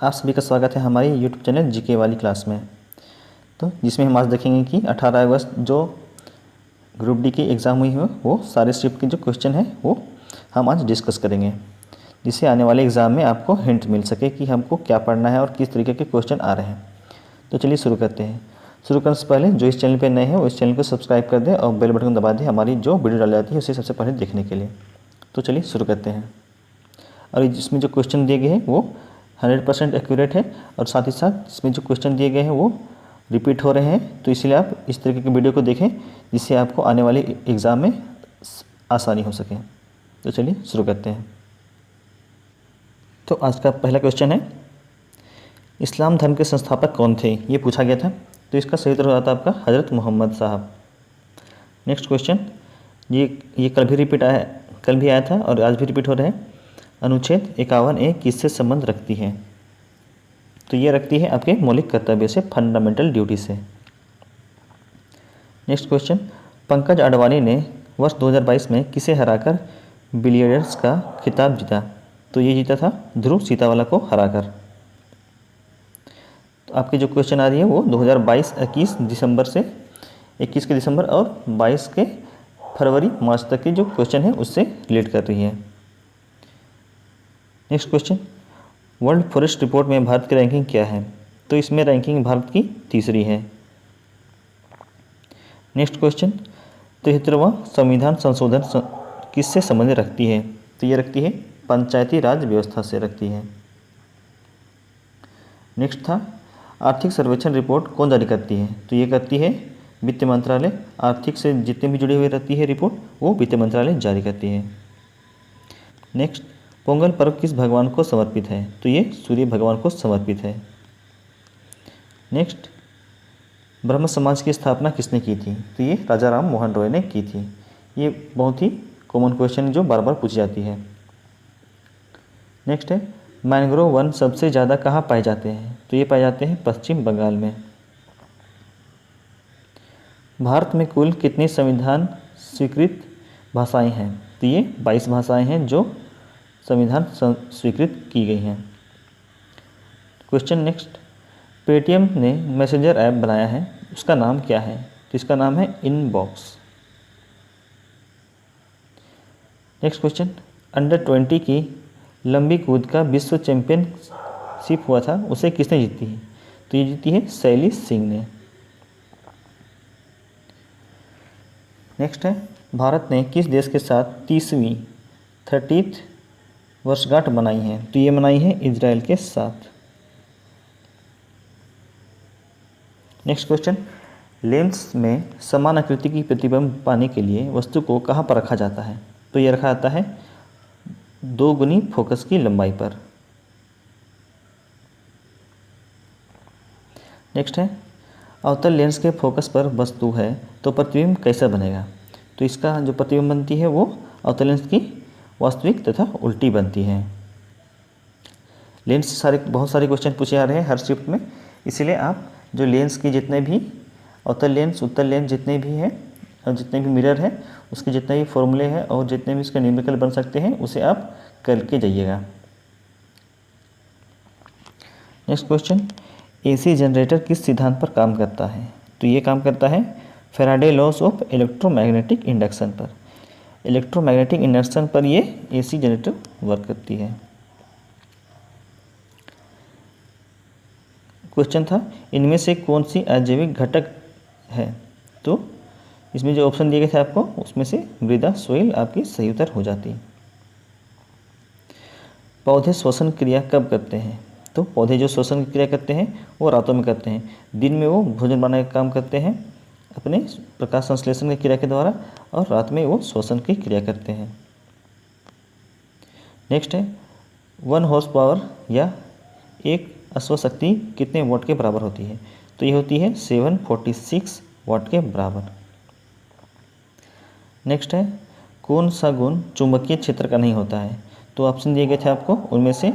आप सभी का स्वागत है हमारी यूट्यूब चैनल जीके वाली क्लास में। तो जिसमें हम आज देखेंगे कि 18 अगस्त जो ग्रुप डी की एग्ज़ाम हुई है वो सारे शिफ्ट के जो क्वेश्चन है वो हम आज डिस्कस करेंगे, जिससे आने वाले एग्ज़ाम में आपको हिंट मिल सके कि हमको क्या पढ़ना है और किस तरीके के क्वेश्चन आ रहे हैं। तो चलिए शुरू करते हैं। शुरू करने से पहले जो इस चैनल पर नए हैं वो इस चैनल को सब्सक्राइब कर दें और बेल बटन दबा दें हमारी जो वीडियो डाली जाती है उसे सबसे पहले देखने के लिए। तो चलिए शुरू करते हैं। और इसमें जो क्वेश्चन दिए गए हैं वो 100% एक्यूरेट है और साथ ही साथ इसमें जो क्वेश्चन दिए गए हैं वो रिपीट हो रहे हैं, तो इसलिए आप इस तरीके की वीडियो को देखें जिससे आपको आने वाले एग्ज़ाम में आसानी हो सके। तो चलिए शुरू करते हैं। तो आज का पहला क्वेश्चन है, इस्लाम धर्म के संस्थापक कौन थे, ये पूछा गया था। तो इसका सही उत्तर होता आपका हज़रत मोहम्मद साहब। नेक्स्ट क्वेश्चन, ये कल भी आया था और आज भी रिपीट हो रहा है। अनुच्छेद 51A किससे संबंध रखती है? तो ये रखती है आपके मौलिक कर्तव्य से, फंडामेंटल ड्यूटी से। नेक्स्ट क्वेश्चन, पंकज अडवाणी ने वर्ष 2022 में किसे हराकर बिलियर्ड्स का खिताब जीता? तो ये जीता था ध्रुव सीतावाला को हराकर। तो आपकी जो क्वेश्चन आ रही है वो 2022 21 के दिसंबर और 22 के फरवरी मार्च तक की जो क्वेश्चन है उससे रिलेट कर रही है। Next question, world forest report में भारत की रैंकिंग क्या है? तो इसमें रैंकिंग भारत की तीसरी है। नेक्स्ट क्वेश्चन, 73वां संविधान संशोधन किससे संबंध रखती है? तो ये रखती है पंचायती राज व्यवस्था से रखती है। नेक्स्ट था, आर्थिक सर्वेक्षण रिपोर्ट कौन जारी करती है? तो ये करती है वित्त मंत्रालय। आर्थिक से जितने भी जुड़ी हुई रहती है रिपोर्ट वो वित्त मंत्रालय जारी करती है। नेक्स्ट, पोंगल पर्व किस भगवान को समर्पित है? तो ये सूर्य भगवान को समर्पित है। नेक्स्ट, ब्रह्म समाज की स्थापना किसने की थी? तो ये राजा राम मोहन रॉय ने की थी। ये बहुत ही कॉमन क्वेश्चन जो बार बार पूछी जाती है। नेक्स्ट है, मैंग्रोव वन सबसे ज़्यादा कहाँ पाए जाते हैं? तो ये पाए जाते हैं पश्चिम बंगाल में। भारत में कुल कितनी संविधान स्वीकृत भाषाएं हैं? तो ये 22 भाषाएं हैं जो संविधान स्वीकृत की गई हैं। क्वेश्चन नेक्स्ट, पेटीएम ने मैसेंजर ऐप बनाया है, उसका नाम क्या है? तो इसका नाम है इनबॉक्स। नेक्स्ट क्वेश्चन, अंडर 20 की लंबी कूद का विश्व चैंपियनशिप हुआ था, उसे किसने जीती है? तो ये जीती है शैली सिंह ने। नेक्स्ट है, भारत ने किस देश के साथ 30वीं वर्षगांठ मनाई है? तो ये मनाई है इजराइल के साथ। नेक्स्ट क्वेश्चन, लेंस में समान आकृति की प्रतिबिंब पाने के लिए वस्तु को कहाँ पर रखा जाता है? तो ये रखा जाता है 2 गुनी फोकस की लंबाई पर। नेक्स्ट है, अवतल लेंस के फोकस पर वस्तु है तो प्रतिबिंब कैसा बनेगा? तो इसका जो प्रतिबिंब बनती है वो अवतल लेंस की वास्तविक तथा उल्टी बनती है। लेंस से बहुत सारे क्वेश्चन पूछे जा रहे हैं हर शिफ्ट में, इसीलिए आप जो लेंस की जितने भी अवतल लेंस उत्तल लेंस जितने भी हैं और जितने भी मिरर हैं उसके जितने भी फॉर्मूले हैं और जितने भी इसके न्यूमेरिकल बन सकते हैं उसे आप करके जाइएगा। नेक्स्ट क्वेश्चन, एसी जनरेटर किस सिद्धांत पर काम करता है? तो ये काम करता है Faraday loss of electromagnetic induction पर। इलेक्ट्रोमैग्नेटिक इंडक्शन पर ये एसी जनरेटर वर्क करती है। क्वेश्चन था, इनमें से कौन सी अजैविक घटक है? तो इसमें जो ऑप्शन दिए गए थे आपको उसमें से मृदा सोइल आपकी सही उत्तर हो जाती है। पौधे श्वसन क्रिया कब करते हैं? तो पौधे जो श्वसन की क्रिया करते हैं वो रातों में करते हैं। दिन में वो भोजन बनाने का काम करते हैं अपने प्रकाश संश्लेषण की क्रिया के द्वारा और रात में वो श्वसन की क्रिया करते हैं। नेक्स्ट है, 1 हॉर्स पावर या 1 अश्वशक्ति कितने वाट के बराबर होती है? तो ये होती है 746 वाट के बराबर। नेक्स्ट है, कौन सा गुण चुंबकीय क्षेत्र का नहीं होता है? तो ऑप्शन दिए गए थे आपको, उनमें से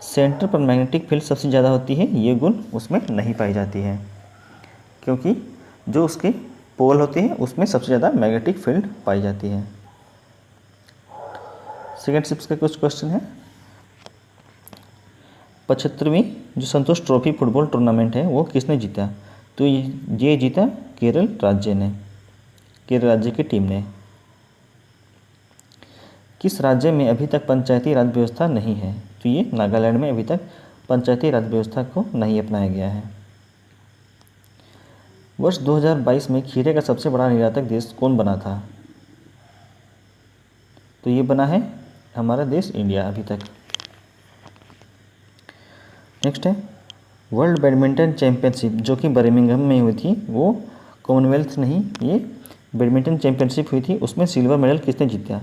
सेंटर पर मैग्नेटिक फील्ड सबसे ज़्यादा होती है, ये गुण उसमें नहीं पाई जाती है क्योंकि जो उसके पोल होते हैं उसमें सबसे ज़्यादा मैग्नेटिक फील्ड पाई जाती है। सेकेंड शिफ्ट का कुछ क्वेश्चन है, 75वीं जो संतोष ट्रॉफी फुटबॉल टूर्नामेंट है वो किसने जीता? तो ये जीता केरल राज्य ने, केरल राज्य की टीम ने। किस राज्य में अभी तक पंचायती राज व्यवस्था नहीं है? तो ये नागालैंड में अभी तक पंचायती राज व्यवस्था को नहीं अपनाया गया है। वर्ष 2022 में खीरे का सबसे बड़ा निर्यातक देश कौन बना था? तो ये बना है हमारा देश इंडिया अभी तक। नेक्स्ट है वर्ल्ड बैडमिंटन चैंपियनशिप जो कि बर्मिंघम में हुई थी, वो कॉमनवेल्थ नहीं, ये बैडमिंटन चैंपियनशिप हुई थी, उसमें सिल्वर मेडल किसने जीता?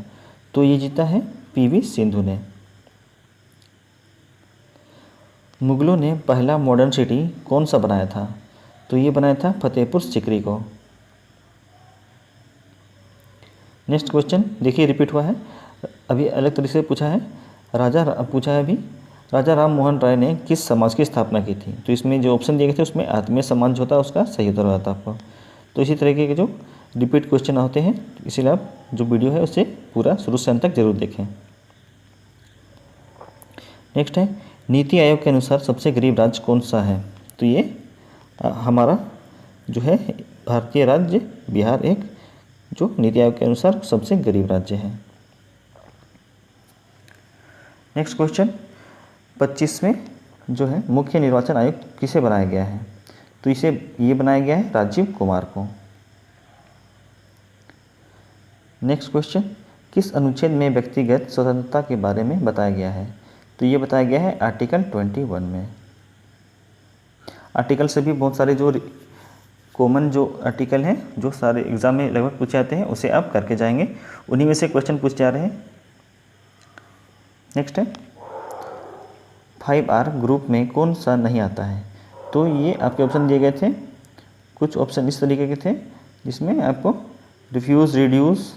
तो ये जीता है पीवी सिंधु ने। मुगलों ने पहला मॉडर्न सिटी कौन सा बनाया था? तो ये बनाया था फतेहपुर सीकरी को। नेक्स्ट क्वेश्चन देखिए रिपीट हुआ है, अभी अलग तरीके से पूछा है। राजा राम मोहन राय ने किस समाज की स्थापना की थी? तो इसमें जो ऑप्शन दिए गए थे उसमें आत्मीय समाज जो होता है उसका सही उत्तर होता है आपको। तो इसी तरीके के जो रिपीट क्वेश्चन होते हैं, इसीलिए आप जो वीडियो है उसे पूरा शुरू से अंत तक जरूर देखें। नेक्स्ट है नीति आयोग के अनुसार सबसे गरीब राज्य कौन सा है? तो ये हमारा जो है भारतीय राज्य बिहार एक जो नीति आयोग के अनुसार सबसे गरीब राज्य है। नेक्स्ट क्वेश्चन 25वें जो है मुख्य निर्वाचन आयुक्त किसे बनाया गया है? तो ये बनाया गया है राजीव कुमार को। नेक्स्ट क्वेश्चन किस अनुच्छेद में व्यक्तिगत स्वतंत्रता के बारे में बताया गया है? तो ये बताया गया है आर्टिकल 21 में। आर्टिकल से भी बहुत सारे जो कॉमन जो आर्टिकल हैं जो सारे एग्जाम में लगभग पूछे जाते हैं उसे आप करके जाएंगे, उन्हीं में से क्वेश्चन पूछे जा रहे हैं। नेक्स्ट है 5R ग्रुप में कौन सा नहीं आता है? तो ये आपके ऑप्शन दिए गए थे, कुछ ऑप्शन इस तरीके के थे जिसमें आपको refuse, reduce,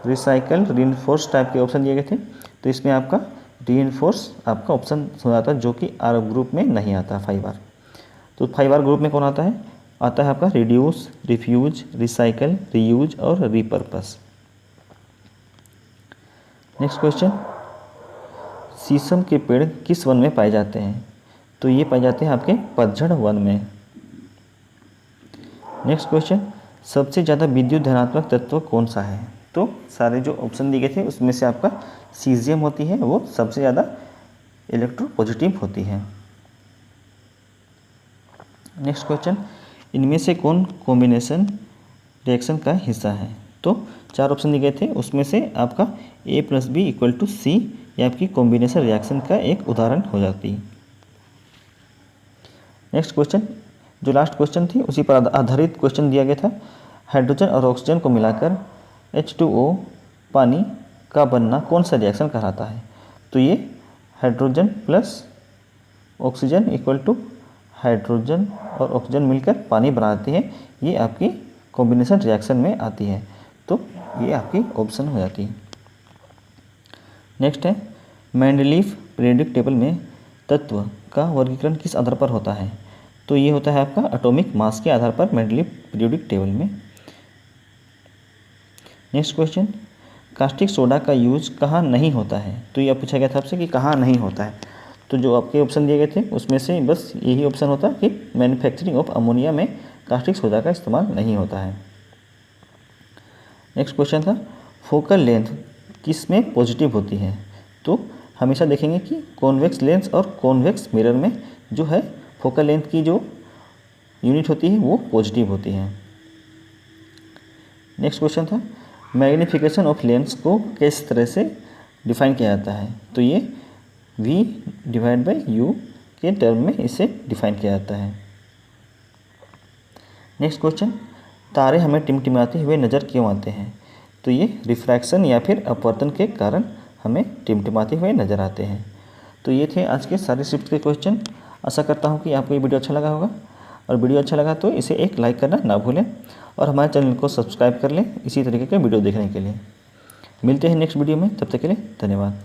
recycle, reinforce type के ऑप्शन दिए गए थे। तो इसमें आपका रीइंफोर्स आपका ऑप्शन हो जाता है जो कि R ग्रुप में नहीं आता 5R। तो 5R ग्रुप में कौन आता है? आता है आपका रिड्यूस, रिफ्यूज, रिसाइकल, रीयूज और रीपर्पस। नेक्स्ट क्वेश्चन शीशम के पेड़ किस वन में पाए जाते हैं? तो ये पाए जाते हैं आपके पतझड़ वन में। नेक्स्ट क्वेश्चन सबसे ज़्यादा विद्युत धनात्मक तत्व कौन सा है? तो सारे जो ऑप्शन दिए गए थे उसमें से आपका सीजियम होती है, वो सबसे ज़्यादा इलेक्ट्रोपॉजिटिव होती है। नेक्स्ट क्वेश्चन इनमें से कौन कॉम्बिनेशन रिएक्शन का हिस्सा है? तो 4 ऑप्शन दिए गए थे, उसमें से आपका A+B=C ये आपकी कॉम्बिनेशन रिएक्शन का एक उदाहरण हो जाती है। नेक्स्ट क्वेश्चन जो लास्ट क्वेश्चन थी उसी पर आधारित क्वेश्चन दिया गया था। हाइड्रोजन और ऑक्सीजन को मिलाकर H2O पानी का बनना कौन सा रिएक्शन कहलाता है? तो ये hydrogen plus oxygen equal to hydrogen और ऑक्सीजन मिलकर पानी बनाती है, ये आपकी कॉम्बिनेशन रिएक्शन में आती है। तो ये आपकी ऑप्शन हो जाती है। नेक्स्ट है मेंडलीफ पीरियोडिक टेबल में तत्व का वर्गीकरण किस आधार पर होता है? तो ये होता है आपका एटॉमिक मास के आधार पर मेंडलीफ पीरियोडिक टेबल में। नेक्स्ट क्वेश्चन कास्टिक सोडा का यूज कहाँ नहीं होता है? तो ये पूछा गया था आपसे कि कहाँ नहीं होता है। तो जो आपके ऑप्शन दिए गए थे उसमें से बस यही ऑप्शन होता कि मैन्युफैक्चरिंग ऑफ अमोनिया में कास्टिक सोडा का इस्तेमाल नहीं होता है। नेक्स्ट क्वेश्चन था फोकल लेंथ किस में पॉजिटिव होती है? तो हमेशा देखेंगे कि कॉन्वेक्स लेंस और कॉन्वेक्स मिरर में जो है फोकल लेंथ की जो यूनिट होती है वो पॉजिटिव होती है। नेक्स्ट क्वेश्चन था मैग्नीफिकेशन ऑफ लेंस को किस तरह से डिफाइन किया जाता है? तो ये V/U के टर्म में इसे डिफाइन किया जाता है। नेक्स्ट क्वेश्चन तारे हमें टिमटिमाते हुए नज़र क्यों आते हैं? तो ये रिफ्रैक्शन या फिर अपवर्तन के कारण हमें टिमटिमाते हुए नज़र आते हैं। तो ये थे आज के सारे शिफ्ट के क्वेश्चन। आशा करता हूँ कि आपको ये वीडियो अच्छा लगा होगा, और वीडियो अच्छा लगा तो इसे एक लाइक करना ना भूलें और हमारे चैनल को सब्सक्राइब कर लें इसी तरीके के वीडियो देखने के लिए। मिलते हैं नेक्स्ट वीडियो में, तब तक के लिए धन्यवाद।